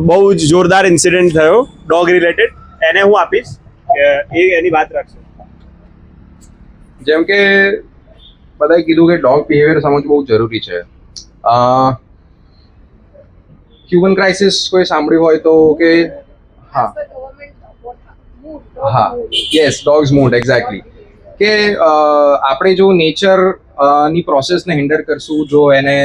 બહુ જ જોરદાર ઇન્સિડન્ટ થયો ડોગ રિલેટેડ, એને હું આપીશ એ એની વાત રાખશે. જેમ કે બધાએ કીધું કે ડોગ બિહેવિયર સમજવું બહુ જરૂરી છે. હ્યુમન ક્રાઇસિસ કોઈ સાંભળ્યું હોય તો કે હા યસ ડોગ્સ મૂડ એક્ઝેક્ટલી કે આપણે જો નેચર ની પ્રોસેસને હિન્ડર કરશું, જો એને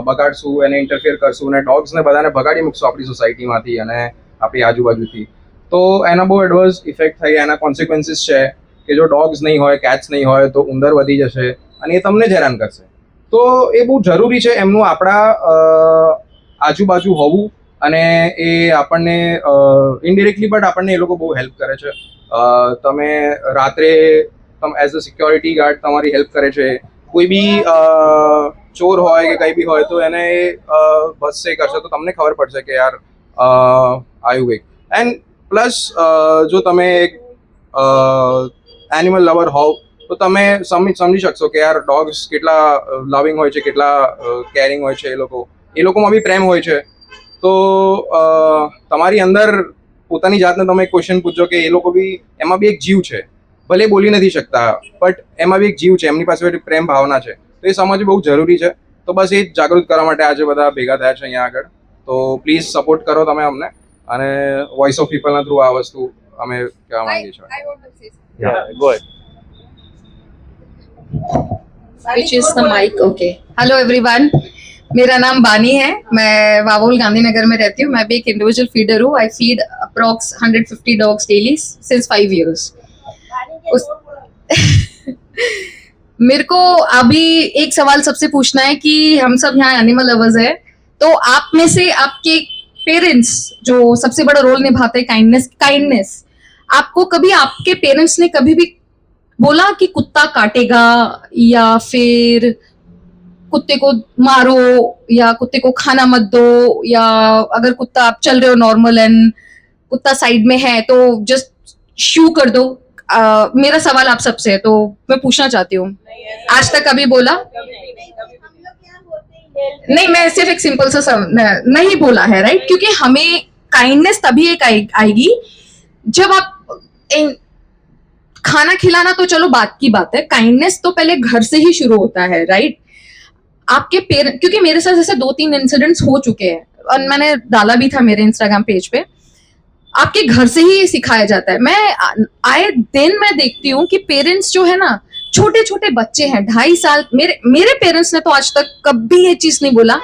બગાડશું, એને ઇન્ટરફિયર કરશું અને ડોગ્સને બધાને ભગાડી મૂકશું આપણી સોસાયટીમાંથી અને આપણી આજુબાજુથી, તો એના બહુ એડવર્સ ઇફેક્ટ થઈ, એના કોન્સિક્વન્સીસ છે કે જો ડોગ્સ નહીં હોય, કેટ્સ નહીં હોય તો ઉંદર વધી જશે અને એ તમને જ હેરાન કરશે. તો એ બહુ જરૂરી છે એમનું આપણા આજુબાજુ હોવું અને એ આપણને ઇનડિરેક્ટલી બટ આપણને એ લોકો બહુ હેલ્પ કરે છે. તમે રાત્રે એઝ અ સિક્યોરિટી ગાર્ડ તમારી હેલ્પ કરે છે. કોઈ બી ચોર હોય કે કંઈ બી હોય તો એને ભસશે કરશે તો તમને ખબર પડશે કે યાર આવ્યું કંઈક. એન્ડ પ્લસ જો તમે એક એનિમલ લવર હોવ તો તમે સમજી શકશો કે યાર ડોગ્સ કેટલા લવિંગ હોય છે, કેટલા કેરિંગ હોય છે. એ લોકોમાં બી પ્રેમ હોય છે. તો તમારી અંદર પોતાની જાતને તમે એક ક્વેશ્ચન પૂછો કે એ લોકો બી, એમાં બી એક જીવ છે, ભલે બોલી નથી શકતા બટ એમાં બી એક જીવ છે, એમની પાસે પ્રેમ ભાવના છે. તો એ સમજવું બહુ જરૂરી છે. તો બસ એ જ જાગૃત કરવા માટે આજે બધા ભેગા થયા છે અહીંયા આગળ. તો પ્લીઝ સપોર્ટ કરો તમે અમને અને વોઇસ ઓફ પીપલના થ્રુ આ વસ્તુ અમે કહેવા માંગીએ છીએ. Go ahead. Which is the mic? Okay. Hello everyone. मेरा नाम बानी है. मैं वावोल गांधीनगर में रहती हूँ. मैं भी एक इंडिविजुअल फीडर हूँ. I feed approx 150 dogs daily since 5 years. मेरे को अभी एक सवाल सबसे पूछना है कि हम सब यहाँ एनिमल लवर्स है, तो आप में से आपके पेरेंट्स जो सबसे बड़ा रोल निभाते हैं काइंडनेस, आपको कभी आपके पेरेंट्स ने कभी भी बोला कि कुत्ता काटेगा या फिर कुत्ते को मारो या कुत्ते को खाना मत दो, या अगर कुत्ता आप चल रहे हो नॉर्मल एंड कुत्ता साइड में है तो जस्ट शू कर दो? मेरा सवाल आप सबसे है तो मैं पूछना चाहती हूँ, आज तक कभी बोला? नहीं, मैं सिर्फ एक सिंपल सा नहीं बोला है, राइट? क्योंकि हमें काइंडनेस तभी एक आएगी जब आप खाना खिलाना तो चलो बात की बात है, काइंडनेस तो पहले घर से ही शुरू होता है, राइट? आपके पेरेंट, क्योंकि मेरे साथ ऐसे 2-3 इंसिडेंट्स हो चुके हैं और मैंने डाला भी था मेरे इंस्टाग्राम पेज पे. आपके घर से ही सिखाया जाता है. मैं आए दिन मैं देखती हूँ कि पेरेंट्स जो है ना, छोटे छोटे बच्चे हैं 2.5 साल, मेरे पेरेंट्स ने तो आज तक कभी ये चीज नहीं बोला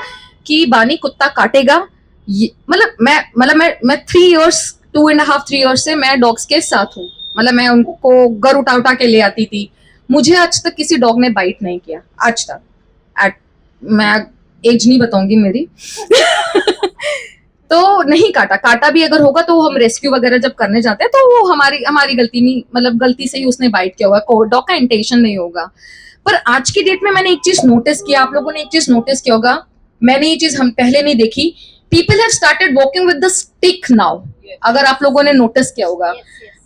कि बानी कुत्ता काटेगा. मैं 3 years 2.5-3 years से मैं डॉग्स के साथ हूँ. मतलब मैं उनको घर उठा के ले आती थी. मुझे आज तक किसी डॉग ने बाइट नहीं किया आज तक. मैं एज नहीं बताऊंगी मेरी. तो नहीं काटा भी अगर होगा तो हम रेस्क्यू वगैरह जब करने जाते हैं तो वो हमारी गलती नहीं, मतलब गलती से ही उसने बाइट किया होगा, डॉग का इंटेंशन नहीं होगा. पर आज की डेट में मैंने एक चीज नोटिस किया, आप लोगों ने एक चीज नोटिस किया होगा, मैंने ये चीज हम पहले नहीं देखी. People have started walking with the stick now. अगर आप लोगों ने नोटिस किया होगा,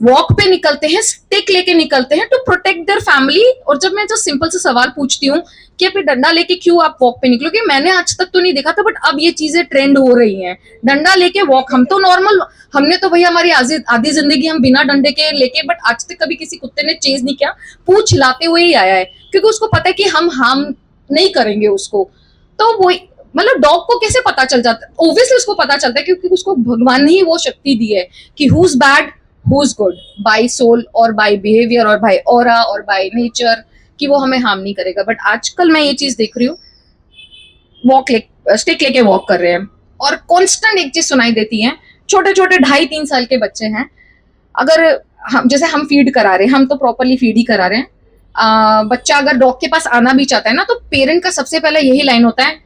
वॉक पे निकलते हैं, स्टिक लेके निकलते हैं टू प्रोटेक्ट देयर फैमिली. और जब मैं जो सिंपल सा सवाल पूछती हूँ कि अभी डंडा लेके क्यों आप वॉक पे निकलोगे, मैंने आज तक तो नहीं देखा था, बट अब ये चीजें ट्रेंड हो रही हैं. डंडा लेके वॉक, हम तो नॉर्मल, हमने तो भैया हमारी आधी जिंदगी हम बिना डंडे के लेके, बट आज तक कभी किसी कुत्ते ने चेज नहीं किया, पूछ हिलाते हुए ही आया है, क्योंकि उसको पता है कि हम हार्म नहीं करेंगे उसको. तो वो मतलब डॉग को कैसे पता चल जाता है? ऑब्वियसली उसको पता चलता है क्योंकि उसको भगवान ने ही वो शक्ति दी है कि who's bad who's good, by soul और बाय बिहेवियर और बाय ऑरा और बाय नेचर, कि वो हमें हार्म नहीं करेगा. बट आजकल मैं ये चीज देख रही हूँ, स्टिक लेके वॉक कर रहे हैं और कांस्टेंट एक चीज सुनाई देती है. छोटे छोटे 2.5-3 साल के बच्चे हैं, अगर हम जैसे हम फीड करा रहे हैं, हम तो प्रॉपरली फीड ही करा रहे हैं. बच्चा अगर डॉग के पास आना भी चाहता है ना, तो पेरेंट का सबसे पहले यही लाइन होता है,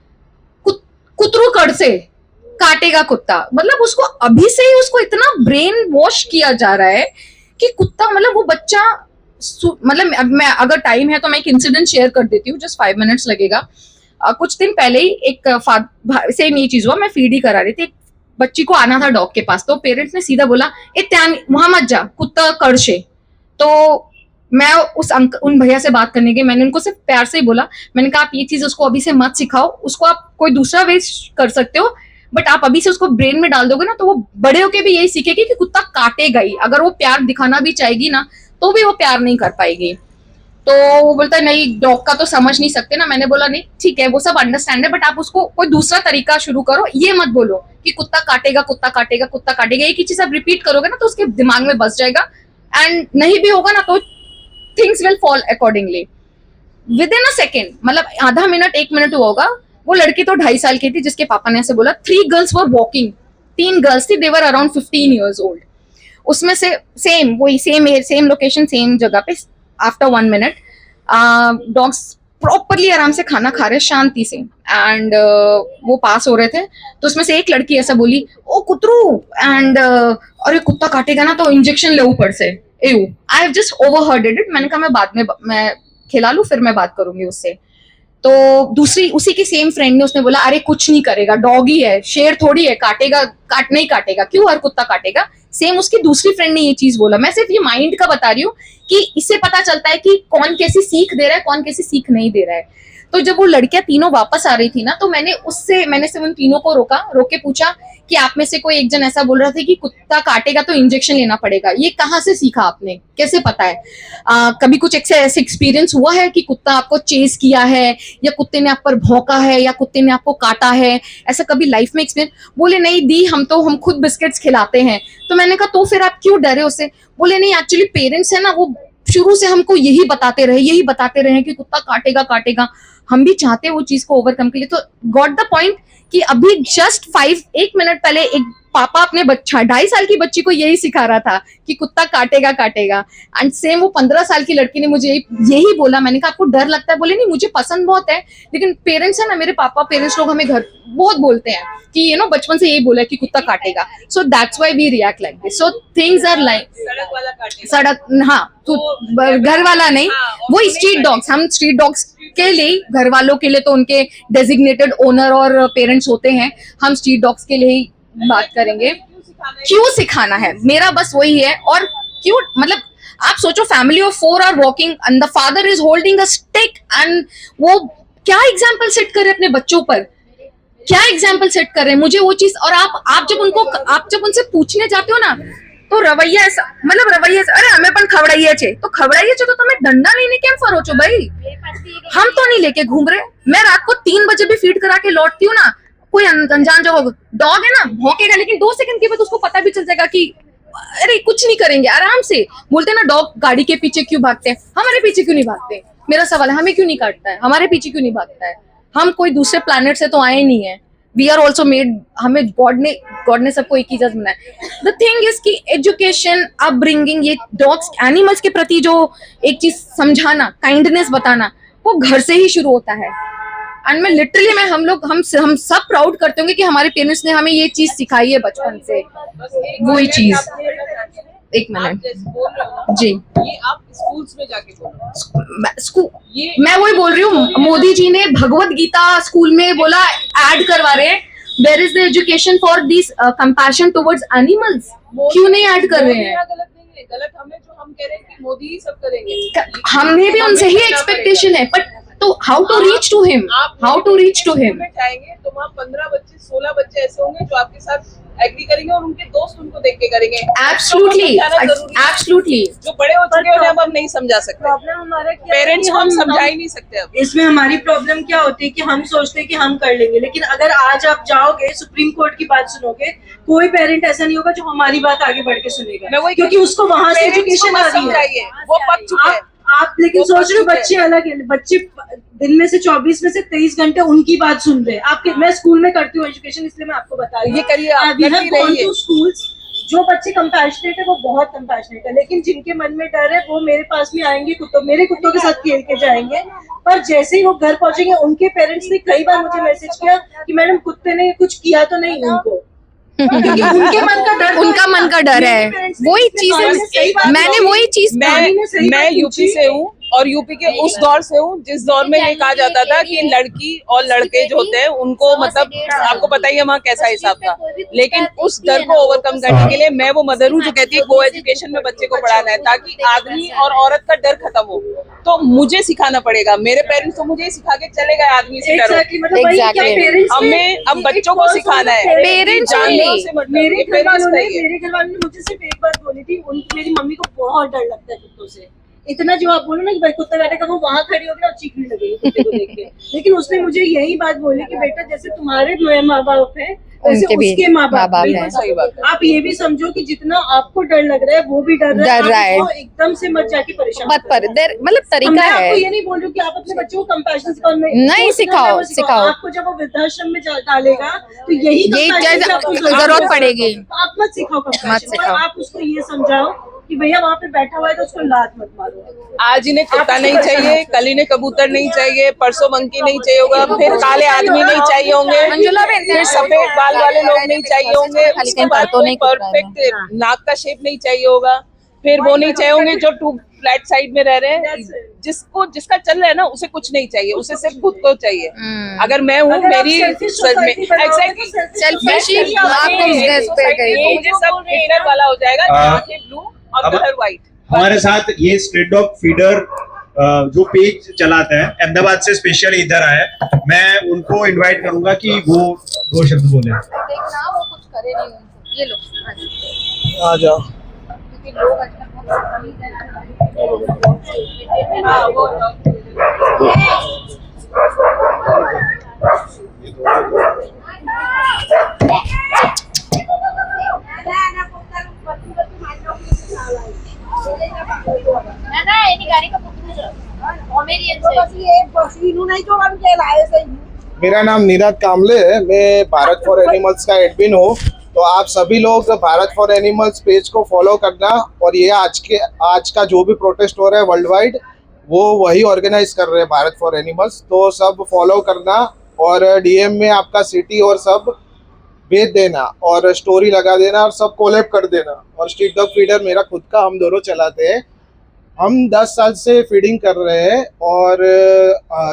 कुतरू कड़ से काटेगा कुत्ता. मतलब उसको अभी से ही उसको इतना ब्रेन वॉश किया जा रहा है कि कुत्ता, मतलब वो बच्चा, मतलब मैं अगर टाइम है तो मैं एक इंसिडेंट शेयर कर देती हूँ, जस्ट 5 minutes लगेगा. कुछ दिन पहले ही एक सेम ये चीज हुआ, मैं फीड ही करा रही थी, एक बच्ची को आना था डॉग के पास, तो पेरेंट्स ने सीधा बोला, वहां मत जा, कुत्ता कड़शे. तो मैं उन भैया से बात करने की, मैंने उनको सिर्फ प्यार से ही बोला, मैंने कहा आप ये चीज उसको अभी से मत सिखाओ, उसको आप कोई दूसरा वे कर सकते हो, बट आप अभी से उसको ब्रेन में डाल दोगे ना, तो वो बड़े होके भी यही सीखेगी कि कुत्ता काटेगा ही। अगर वो प्यार दिखाना भी चाहेगी ना, तो भी वो प्यार नहीं कर पाएगी। तो वो बोलता है नहीं, डॉग का तो समझ नहीं सकते ना। मैंने बोला नहीं ठीक है, वो सब अंडरस्टैंड है, बट आप उसको कोई दूसरा तरीका शुरू करो। ये मत बोलो कि कुत्ता काटेगा कुत्ता काटेगा कुत्ता काटेगा, एक ही चीज आप रिपीट करोगे ना तो उसके दिमाग में बस जाएगा, एंड नहीं भी होगा ना तो things will fall accordingly with in a second. मतलब आधा मिनट 1 मिनट हुआ होगा। वो लड़की तो 2.5 साल की थी, जिसके पापा ने ऐसे बोला 3 गर्ल्स वर वॉकिंग, 3 गर्ल्स थी, दे वर अराउंड 15 years old। उसमें से सेम वही सेम लोकेशन सेम जगह पे आफ्टर 1 मिनट डॉग्स प्रॉपरली आराम से खाना खा रहे शांति से, एंड वो पास हो रहे थे। तो उसमें से एक लड़की ऐसा बोली, ओ कुतरू, एंड अरे कुत्ता काटेगा ना तो इंजेक्शन ले ऊपर से। AU, I have just overheard it. मैंने कहा मैं बाद में मैं खिला लूं, फिर मैं बात करूंगी उससे। तो दूसरी उसी की सेम फ्रेंड ने, उसने बोला अरे कुछ नहीं करेगा, डॉग ही है, शेर थोड़ी है, काटेगा नहीं काटेगा, क्यों हर कुत्ता काटेगा। सेम उसकी दूसरी फ्रेंड ने ये चीज बोला। मैं सिर्फ ये माइंड का बता रही हूँ कि इससे पता चलता है कि कौन कैसी सीख दे रहा है, कौन कैसी सीख नहीं दे रहा है। तो जब वो लड़कियां तीनों वापस आ रही थी ना, तो मैंने से उन तीनों को रोक के पूछा कि आप में से कोई एक जन ऐसा बोल रहा था कि कुत्ता काटेगा तो इंजेक्शन लेना पड़ेगा, ये कहाँ से सीखा आपने, कैसे पता है? कभी कुछ ऐसे एक्सपीरियंस हुआ है कि कुत्ता आपको चेस किया है, या कुत्ते ने आप पर भौंका है, या कुत्ते ने आपको काटा है, ऐसा कभी लाइफ में एक्सपीरियंस? बोले नहीं दी, हम खुद बिस्किट्स खिलाते हैं। तो मैंने कहा तो फिर आप क्यों डरे उससे? बोले नहीं, एक्चुअली पेरेंट्स है ना, वो शुरू से हमको यही बताते रहे कि कुत्ता काटेगा। हम भी चाहते हैं वो चीज को ओवरकम के लिए। तो गॉट द पॉइंट कि अभी जस्ट 1 मिनट पहले एक पापा अपने 2.5 साल की बच्ची को यही सिखा रहा था कि कुत्ता काटेगा। एंड सेम वो 15 साल की लड़की ने मुझे यही बोला। मैंने कहा आपको डर लगता है? बोले नहीं, मुझे पसंद बहुत है, लेकिन पेरेंट्स है ना, मेरे पापा पेरेंट्स लोग हमें घर बहुत बोलते हैं कि बचपन से यही बोला है कि कुत्ता काटेगा। So that's why we react like this. So things are like सड़क, हाँ, तो घर वाला नहीं, वो स्ट्रीट डॉग्स, हम स्ट्रीट डॉग्स के लिए, घर वालों के लिए तो उनके डेजिग्नेटेड ओनर और पेरेंट्स होते हैं। हम स्ट्रीट डॉग्स के लिए ही बात करेंगे। क्यों सिखाना है, मेरा बस वही है। और क्यों, मतलब आप सोचो, family of 4 are walking and the father is holding a stick, and वो क्या एग्जाम्पल सेट करे अपने बच्चों पर, क्या एग्जाम्पल सेट कर रहे हैं? मुझे वो चीज, और आप जब उनसे पूछने जाते हो ना, तो रवैया ऐसा, अरे हमें पण खवड़ाइए छे, तो खवड़ाइए छे तो तुम्हें डंडा लेने केम फरो छो भाई? हम तो नहीं लेके घूम रहे। मैं रात को 3 बजे भी फीड करा के लौटती हूँ ना, कोई अनजान जो डॉग है ना भौंकेगा, लेकिन 2 सेकंड के बाद उसको पता भी चल जाएगा कि अरे कुछ नहीं करेंगे, आराम से। बोलते ना डॉग गाड़ी के पीछे क्यों भागते हैं, हमारे पीछे क्यों नहीं भागते? मेरा सवाल है, हमें क्यों नहीं काटता है, हमारे पीछे क्यों नहीं भागता है? हम कोई दूसरे प्लैनेट से तो आए नहीं है। वी आर ऑल्सो मेड, हमें गॉड ने सबको एक ही चीज बनाया। द थिंग इज कि एजुकेशन, अपब्रिंगिंग, ये डॉग्स एनिमल्स के प्रति जो एक चीज समझाना, काइंडनेस बताना, वो घर से ही शुरू होता है। एंड मैं लिटरली, हम सब प्राउड करते होंगे कि हमारे पेरेंट्स ने हमें ये चीज सिखाई है बचपन से। वही चीज, 1 मिनट जी, ये आप स्कूल्स में जाके बोलो। मैं वही बोल रही हूँ, मोदी जी ने भगवत गीता स्कूल में बोला, ऐड करवा रहे हैं, where is the education for this compassion towards animals? क्यों नहीं ऐड कर रहे हैं? गलत नहीं है, गलत हमें जो हम कह रहे हैं कि मोदी ही सब करेंगे, हमने भी उनसे ही एक्सपेक्टेशन है, बट तो how to reach to him, जाएंगे तो वहाँ 15 बच्चे 16 बच्चे ऐसे होंगे जो आपके साथ एग्री करेंगे, और उनके दोस्त उनको देख के करेंगे। एब्सोल्युटली। जो बड़े हो चुके हैं उन्हें हम नहीं समझा सकते, प्रॉब्लम हमारा क्या है पेरेंट्स कि को हम समझा ही नहीं सकते। अब इसमें हमारी प्रॉब्लम क्या होती है कि हम सोचते हैं कि हम कर लेंगे, लेकिन अगर आज आप जाओगे सुप्रीम कोर्ट की बात सुनोगे, कोई पेरेंट ऐसा नहीं होगा जो हमारी बात आगे बढ़ के सुनेगा, क्योंकि उसको वहां से एजुकेशन आ रही है, वो पक चुके हैं। आप लेकिन सोच रहे हो बच्चे अलग है, बच्चे दिन में से 24 में से 23 घंटे उनकी बात सुन रहे हैं। आपके, मैं स्कूल में करती हूँ एजुकेशन, इसलिए मैं आपको बता रही हूँ। ये करिए आप, स्कूल्स, जो बच्चे कंपैशनेट है वो बहुत कंपैशनेट है, लेकिन जिनके मन में डर है वो मेरे पास में आएंगे, मेरे कुत्तों के साथ खेल के जाएंगे, पर जैसे ही वो घर पहुंचेंगे, उनके पेरेंट्स ने कई बार मुझे मैसेज किया कि मैडम कुत्ते ने कुछ किया तो नहीं उनको, क्योंकि उनके मन का डर है। वही चीज है, मैंने वही चीज, मैं यूपी से हूँ, और यूपी के उस दौर से हूँ जिस दौर में ये कहा जाता था कि लड़की और लड़के जो होते हैं उनको मतलब आपको पता ही है वहाँ कैसा हिसाब था, लेकिन उस डर को ओवरकम करने के लिए मैं वो मदर हूँ जो कहती है को एजुकेशन में बच्चे को पढ़ाना है ताकि आदमी और औरत का डर खत्म हो। तो मुझे सिखाना पड़ेगा, मेरे पेरेंट्स तो मुझे सिखा के चले गए आदमी से डरो। Exactly, मतलब वही Exactly. क्या parents ने हमें अब एक बच्चों को बात सिखाना है, बोली, Parents जानवरों only. से मतलब मेरे ये घर parents वालों का ने ही है। मेरे घर वालों ने मुझे सिर्फ एक बात बोली थी, मेरी मम्मी को बहुत डर लगता है कुत्तों से। इतना जो आप बोलो ना कि भाई कुत्ता बैठेगा, वो वहां खड़ी होगी और चीखने लगेगी कुत्ते को देख के। लेकिन उसने मुझे यही बात बोली कि बेटा जैसे तुम्हारे माँ बाप है वैसे उनके भी उसके माँ बाप माँ-बाप हैं। हैं। सही बात है। आप ये भी समझो कि जितना आपको डर लग रहा है वो भी डर रहा डर रहा है, है। आप उसको एकदम से मत जाके परेशान मत पर करो। देर मतलब तरीका मैं है। आपको ये नहीं बोल रही हूँ कि आप अपने बच्चों को कंपैशन सिखाओ, नहीं, जो सिखाना है वो सिखाओ। आपको जब वो वृद्धाश्रम में डालेगा तो यही यही compassion चीज की आपको जरूरत पड़ेगी। तो आप मत सिखाओ compassion, मत सिखाओ। और आप उसको ये समझाओ कि भैया वहाँ पे बैठा हुआ है तो उसको लात मत मारो। आज इन्हें कुत्ता नहीं चाहिए, कल इन्हें कबूतर नहीं चाहिए, परसों मंकी नहीं चाहिए होगा, फिर काले आदमी नहीं चाहिए होंगे, मंजुला बहन, फिर सफेद बाल वाले लोग नहीं चाहिए होंगे, खाली उसके कहीं बाद पढ़तो नहीं कुत्ता है। परफेक्ट नाक का शेप नहीं चाहिए होगा, फिर वो नहीं चाहिए होंगे जो टू फ्लैट साइड में रह रहे हैं। जिसका चल रहा है ना उसे कुछ नहीं चाहिए, उसे सिर्फ खुद को चाहिए। अगर मैं हूँ अगर आप मेरी selfish सर में society बनाओगे तो एग्जैक्टली selfish ही आपको business पे करेगी। मुझे सब हिटलर वाला हो जाएगा, आंखें ब्लू और अब- कलर व्हाइट। हमारे साथ ये स्ट्रीट डॉग फीडर जो पेज चलाते हैं अहमदाबाद से स्पेशली इधर आए, मैं उनको इनवाइट करूंगा कि वो 2 शब्द बोले। देखना वो कुछ करे नहीं उनको। ये लो आ जाओ। क्योंकि लोग आजकल बहुत तमीज़ है ना। हाँ, वो मेरा नाम नीरज कामले है, मैं भारत फॉर एनिमल्स का एडमिन हूँ। तो आप सभी लोग भारत फॉर एनिमल्स पेज को फॉलो करना, और ये आज का जो भी प्रोटेस्ट हो रहा है वर्ल्ड वाइड वो वही ऑर्गेनाइज कर रहे हैं भारत फॉर एनिमल्स। तो सब फॉलो करना और डीएम में आपका सिटी और सब भेज देना और स्टोरी लगा देना और सब कोलैब कर देना। और स्ट्रीट डॉग फीडर मेरा खुद का, हम दोनों चलाते हैं। हम 10 साल से फीडिंग कर रहे हैं और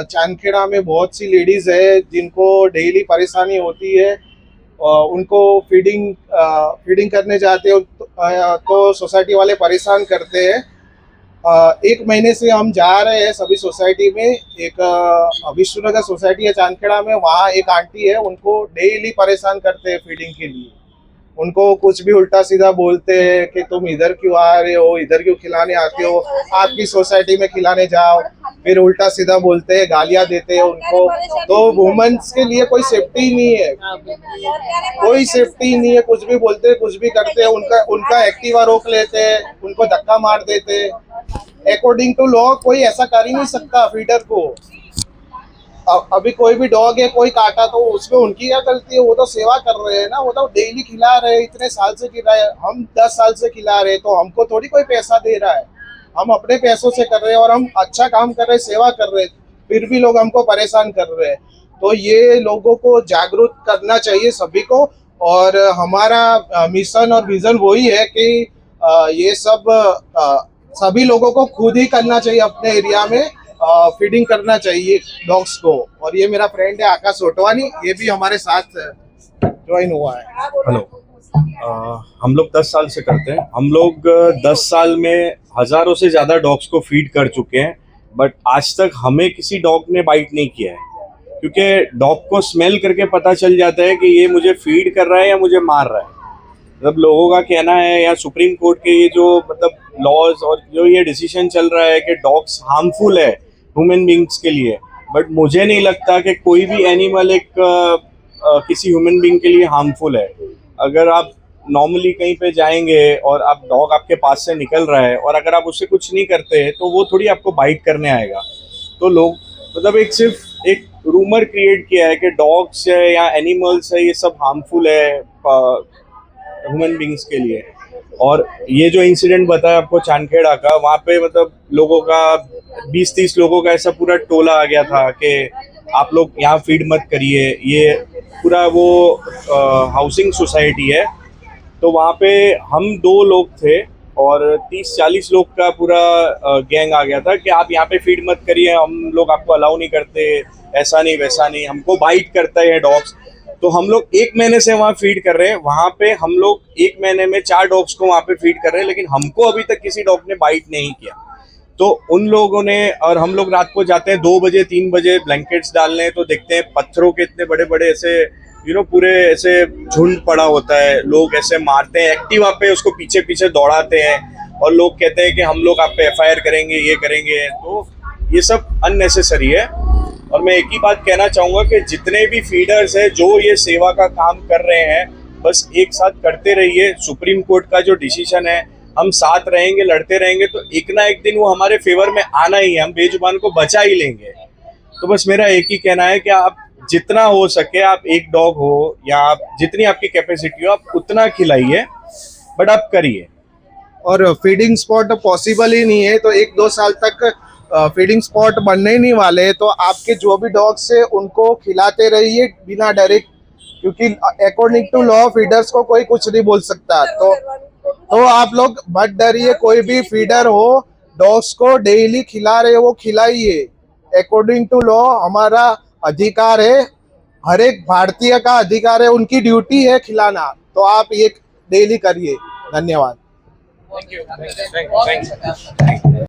चांदखेड़ा में बहुत सी लेडीज़ है जिनको डेली परेशानी होती है। उनको फीडिंग करने जाते हो तो सोसाइटी वाले परेशान करते हैं। 1 महीने से हम जा रहे हैं सभी सोसाइटी में। एक विश्वनगर सोसाइटी है चांदखेड़ा में, वहाँ एक आंटी है, उनको डेली परेशान करते हैं फीडिंग के लिए। उनको कुछ भी उल्टा सीधा बोलते हैं कि तुम इधर क्यों आ रहे हो, इधर क्यों खिलाने आते हो, आपकी सोसाइटी में खिलाने जाओ। फिर उल्टा सीधा बोलते हैं, गालियां देते हैं उनको। तो वुमेन्स के लिए कोई सेफ्टी नहीं है, कोई सेफ्टी नहीं है। कुछ भी बोलते हैं, कुछ भी करते हैं। उनका एक्टिवा रोक लेते हैं, उनको धक्का मार देते हैं। अकॉर्डिंग टू लॉ कोई ऐसा कर ही नहीं सकता फीडर को। अभी कोई भी डॉग है, कोई काटा तो उसमें उनकी क्या गलती है? वो तो सेवा कर रहे हैं ना, वो तो डेली खिला रहे हैं, इतने साल से खिला रहे हैं। हम 10 साल से खिला रहे हैं, तो हमको थोड़ी कोई पैसा दे रहा है। हम अपने पैसों से कर रहे हैं और हम अच्छा काम कर रहे हैं, सेवा कर रहे हैं, फिर भी लोग हमको परेशान कर रहे हैं। तो ये लोगों को जागरूक करना चाहिए सभी को। और हमारा मिशन और विजन वही है कि ये सब सभी लोगों को खुद ही करना चाहिए, अपने एरिया में फीडिंग करना चाहिए डॉग्स को। और ये मेरा फ्रेंड है आकाश ओटवानी, ये भी हमारे साथ ज्वाइन हुआ है। हेलो, हम लोग 10 साल से करते हैं। हम लोग 10 साल में हजारों से ज़्यादा डॉग्स को फीड कर चुके हैं, बट आज तक हमें किसी डॉग ने बाइट नहीं किया है, क्योंकि डॉग को स्मेल करके पता चल जाता है कि ये मुझे फीड कर रहा है या मुझे मार रहा है। मतलब लोगों का कहना है, या सुप्रीम कोर्ट के ये जो मतलब लॉज और जो ये डिसीजन चल रहा है कि डॉग्स हार्मफुल है ह्यूमन बींग्स के लिए, बट मुझे नहीं लगता कि कोई भी एनिमल एक किसी ह्यूमन बींग के लिए हार्मफुल है। अगर आप नॉर्मली कहीं पे जाएंगे और आप डॉग आपके पास से निकल रहा है और अगर आप उससे कुछ नहीं करते तो वो थोड़ी आपको बाइट करने आएगा। तो लोग मतलब सिर्फ एक रूमर क्रिएट किया है कि डॉग्स है या एनिमल्स है ये सब हार्मफुल है ह्यूमन बींग्स के लिए। और ये जो इंसिडेंट बताया आपको चांदखेड़ा का, वहाँ पे मतलब लोगों का 20-30 लोगों का ऐसा पूरा टोला आ गया था कि आप लोग यहाँ फीड मत करिए। ये पूरा वो हाउसिंग सोसाइटी है, तो वहाँ पे हम 2 लोग थे और 30-40 लोग का पूरा गैंग आ गया था कि आप यहाँ पे फीड मत करिए, हम लोग आपको अलाउ नहीं करते, ऐसा नहीं वैसा नहीं, हमको बाइट करता है डॉग्स। तो हम लोग 1 महीने से वहाँ फीड कर रहे हैं, वहाँ पे हम लोग 1 महीने में 4 डॉग्स को वहाँ पे फीड कर रहे हैं, लेकिन हमको अभी तक किसी डॉग ने बाइट नहीं किया। तो उन लोगों ने, और हम लोग रात को जाते हैं 2 बजे 3 बजे ब्लैंकेट्स डालने, तो देखते हैं पत्थरों के इतने बड़े बड़े ऐसे पूरे ऐसे झुंड पड़ा होता है, लोग ऐसे मारते हैं, एक्टिवा पे उसको पीछे पीछे दौड़ाते हैं और लोग कहते हैं कि हम लोग आप पे FIR करेंगे, ये करेंगे। तो ये सब अननेसेसरी है। और मैं एक ही बात कहना चाहूँगा कि जितने भी फीडर्स हैं जो ये सेवा का काम कर रहे हैं, बस एक साथ करते रहिए। सुप्रीम कोर्ट का जो डिसीजन है, हम साथ रहेंगे, लड़ते रहेंगे, तो एक ना एक दिन वो हमारे फेवर में आना ही है, हम बेजुबान को बचा ही लेंगे। तो बस मेरा एक ही कहना है कि आप जितना हो सके, आप एक डॉग हो या आप जितनी आपकी कैपेसिटी हो, आप उतना खिलाइए, बट आप करिए। और फीडिंग स्पॉट पॉसिबल ही नहीं है, तो 1-2 साल तक फीडिंग स्पॉट बनने ही नहीं वाले। तो आपके जो भी डॉग्स है उनको खिलाते रहिए बिना डरे, क्योंकि अकॉर्डिंग टू लॉ फीडर्स को कोई कुछ नहीं बोल सकता। तो आप लोग मत डरिए, कोई भी फीडर हो, डॉग्स को डेली खिला रहे हो खिलाइए। अकॉर्डिंग टू लॉ हमारा अधिकार है, हर एक भारतीय का अधिकार है, उनकी ड्यूटी है खिलाना। तो आप ये डेली करिए। धन्यवाद। Thank you.